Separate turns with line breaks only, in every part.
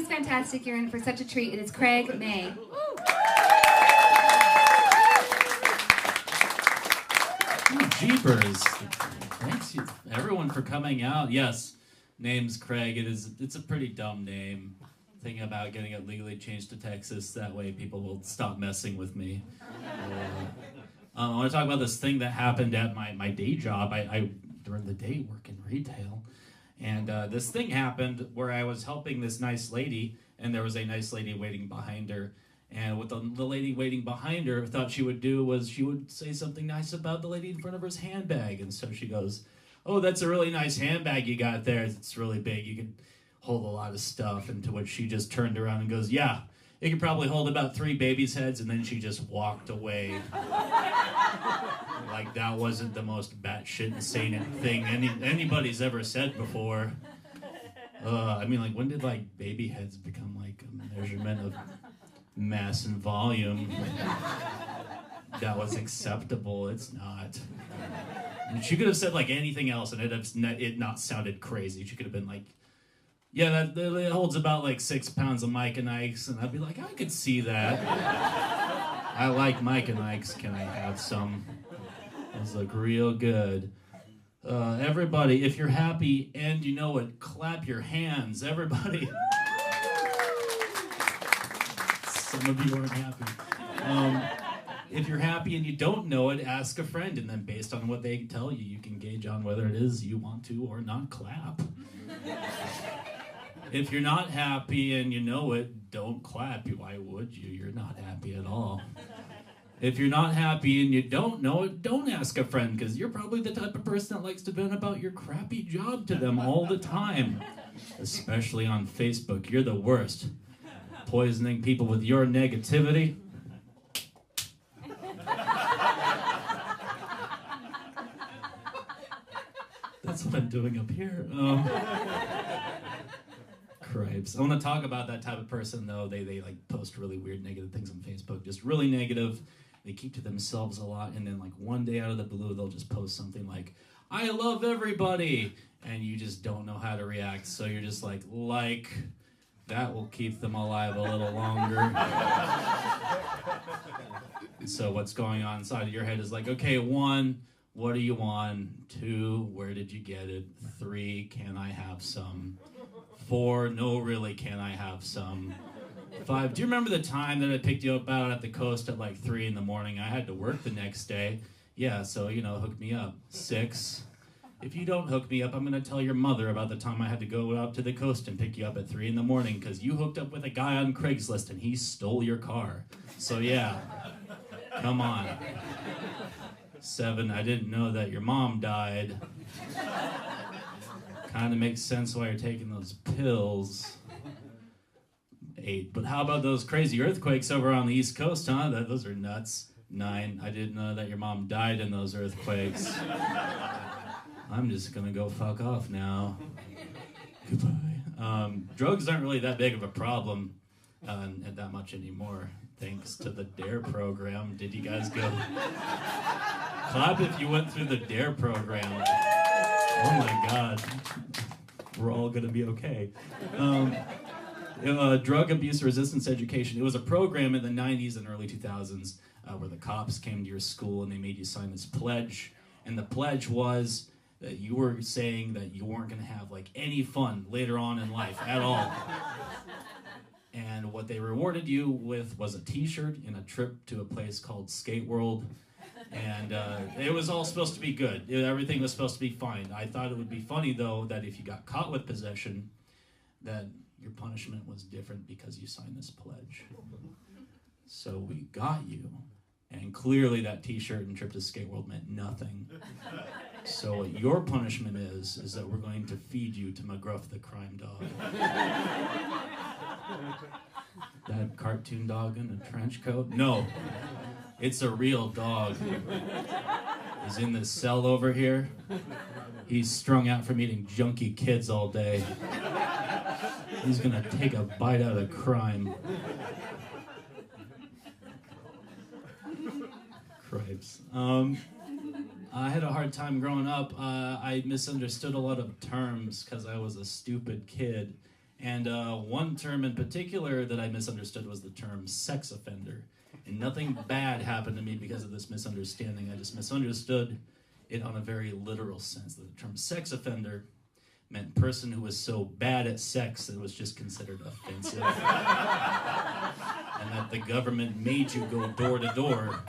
He's fantastic. You're in for such a treat. It is Craig May.
Jeepers. Thanks everyone for coming out. Yes, name's Craig. It's a pretty dumb name. Thinking about getting it legally changed to Texas. That way people will stop messing with me. I want to talk about this thing that happened at my day job. I during the day work in retail. And this thing happened where I was helping this nice lady, and there was a nice lady waiting behind her. And what the lady waiting behind her thought she would do was she would say something nice about the lady in front of her's handbag. And so she goes, "Oh, that's a really nice handbag you got there. It's really big. You can hold a lot of stuff." And to which she just turned around and goes, "Yeah, it could probably hold about 3 babies' heads." And then she just walked away. Like that wasn't the most batshit insane thing anybody's ever said before. I mean, like, when did like baby heads become like a measurement of mass and volume that was acceptable? It's not. And she could have said like anything else and it not sounded crazy. She could have been like, "Yeah, that holds about like 6 pounds of Mike and Ike's," and I'd be like, "I could see that. I like Mike and Ike's. Can I have some? Those look real good." Everybody, if you're happy and you know it, clap your hands. Everybody. Some of you aren't happy. If you're happy and you don't know it, ask a friend, and then based on what they tell you, you can gauge on whether it is you want to or not clap. If you're not happy and you know it, don't clap. Why would you? You're not happy at all. If you're not happy and you don't know it, don't ask a friend, because you're probably the type of person that likes to vent about your crappy job to them all the time. Especially on Facebook. You're the worst. Poisoning people with your negativity. That's what I'm doing up here. Cripes. I want to talk about that type of person, though. They like post really weird negative things on Facebook. Just really negative. They keep to themselves a lot, and then like one day out of the blue, they'll just post something like, "I love everybody," and you just don't know how to react. So you're just like, that will keep them alive a little longer. So what's going on inside of your head is like, okay, 1, what do you want? 2, where did you get it? 3, can I have some? 4, no, really, can I have some? 5, do you remember the time that I picked you up out at the coast at like 3 in the morning? I had to work the next day. Yeah, so, hook me up. 6, if you don't hook me up, I'm going to tell your mother about the time I had to go out to the coast and pick you up at 3 in the morning because you hooked up with a guy on Craigslist and he stole your car. So yeah, come on. 7, I didn't know that your mom died. Kind of makes sense why you're taking those pills. 8, but how about those crazy earthquakes over on the East Coast, huh? Those are nuts. 9, I didn't know that your mom died in those earthquakes. I'm just gonna go fuck off now. Goodbye. Drugs aren't really that big of a problem that much anymore, thanks to the DARE program. Did you guys go? Clap if you went through the DARE program. Oh my God. We're all gonna be okay. Drug abuse resistance education. It was a program in the 90s and early 2000s where the cops came to your school and they made you sign this pledge. And the pledge was that you were saying that you weren't going to have like any fun later on in life at all. And what they rewarded you with was a t-shirt and a trip to a place called Skate World. And it was all supposed to be good. Everything was supposed to be fine. I thought it would be funny, though, that if you got caught with possession, that your punishment was different because you signed this pledge. So we got you. And clearly that t-shirt and trip to Skate World meant nothing. So what your punishment is that we're going to feed you to McGruff the crime dog. That cartoon dog in a trench coat? No, it's a real dog. He's in this cell over here. He's strung out from eating junky kids all day. He's gonna take a bite out of crime. Cripes. I had a hard time growing up. I misunderstood a lot of terms because I was a stupid kid. And one term in particular that I misunderstood was the term sex offender. And nothing bad happened to me because of this misunderstanding. I just misunderstood it on a very literal sense. The term sex offender meant person who was so bad at sex that it was just considered offensive. And that the government made you go door to door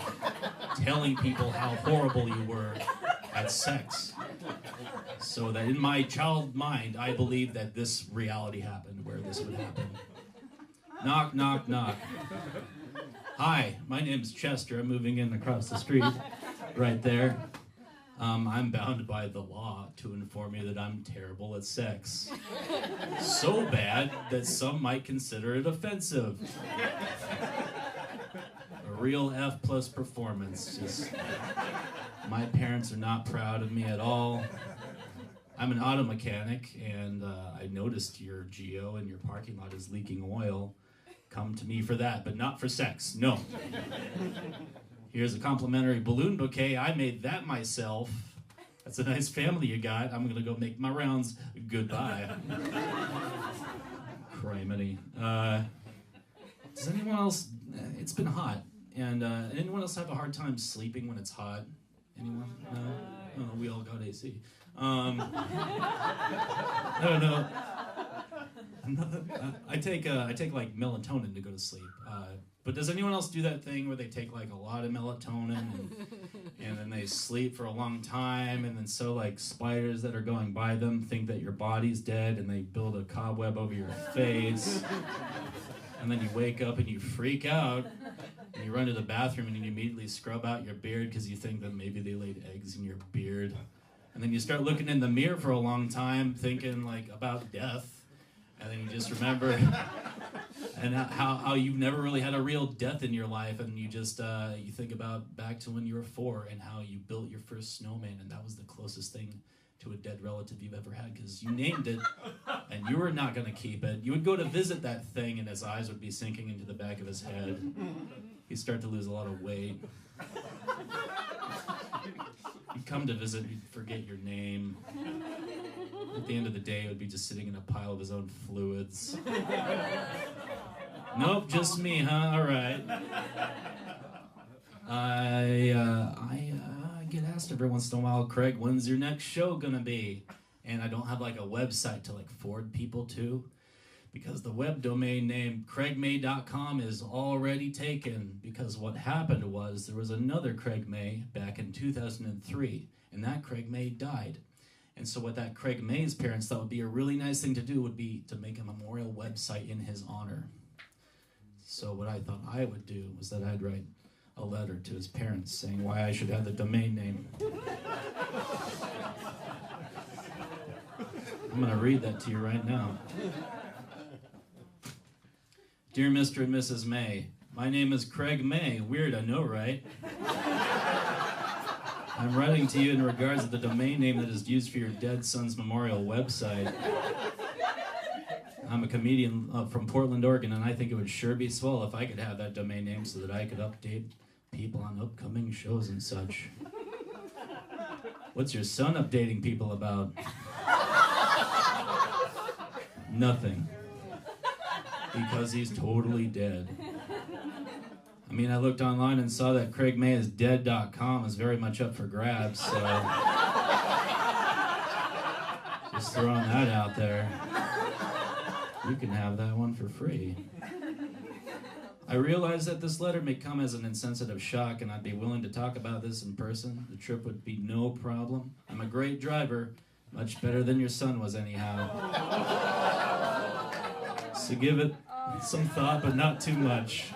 telling people how horrible you were at sex. So that in my child mind, I believed that this reality happened, where this would happen. Knock, knock, knock. Hi, my name's Chester. I'm moving in across the street right there. I'm bound by the law to inform you that I'm terrible at sex. So bad that some might consider it offensive. A real F+ performance. Just, my parents are not proud of me at all. I'm an auto mechanic, and I noticed your Geo in your parking lot is leaking oil. Come to me for that, but not for sex. No. Here's a complimentary balloon bouquet. I made that myself. That's a nice family you got. I'm gonna go make my rounds. Goodbye. Criminy. Does anyone else? It's been hot, and anyone else have a hard time sleeping when it's hot? Anyone? No. Oh, we all got AC. I don't know. I take like melatonin to go to sleep. But does anyone else do that thing where they take like a lot of melatonin and then they sleep for a long time, and then so like spiders that are going by them think that your body's dead and they build a cobweb over your face, and then you wake up and you freak out and you run to the bathroom and you immediately scrub out your beard because you think that maybe they laid eggs in your beard, and then you start looking in the mirror for a long time thinking like about death. And then you just remember and how you've never really had a real death in your life, and you just you think about back to when you were 4 and how you built your first snowman, and that was the closest thing to a dead relative you've ever had because you named it and you were not going to keep it. You would go to visit that thing and his eyes would be sinking into the back of his head. He'd start to lose a lot of weight. You'd come to visit, you'd forget your name. At the end of the day, it would be just sitting in a pile of his own fluids. Nope, just me, huh? All right. I get asked every once in a while, Craig, when's your next show gonna be? And I don't have like a website to like forward people to, because the web domain name craigmay.com is already taken, because what happened was there was another Craig May back in 2003, and that Craig May died. And so what that Craig May's parents thought would be a really nice thing to do would be to make a memorial website in his honor. So what I thought I would do was that I'd write a letter to his parents saying why I should have the domain name. I'm going to read that to you right now. Dear Mr. and Mrs. May, my name is Craig May. Weird, I know, right? I'm writing to you in regards to the domain name that is used for your dead son's memorial website. I'm a comedian from Portland, Oregon, and I think it would sure be swell if I could have that domain name so that I could update people on upcoming shows and such. What's your son updating people about? Nothing. Because he's totally dead. I mean, I looked online and saw that CraigMayIsDead.com is very much up for grabs, so just throwing that out there. You can have that one for free. I realize that this letter may come as an insensitive shock, and I'd be willing to talk about this in person. The trip would be no problem. I'm a great driver, much better than your son was anyhow. So give it some thought, but not too much.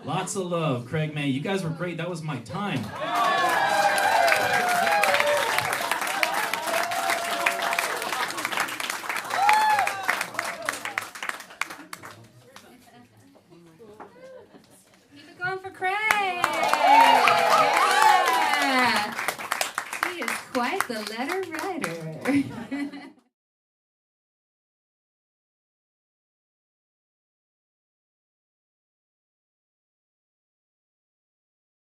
Lots of love, Craig May. You guys were great. That was my time.
Keep it going for Craig. Yeah. He is quite the letter writer.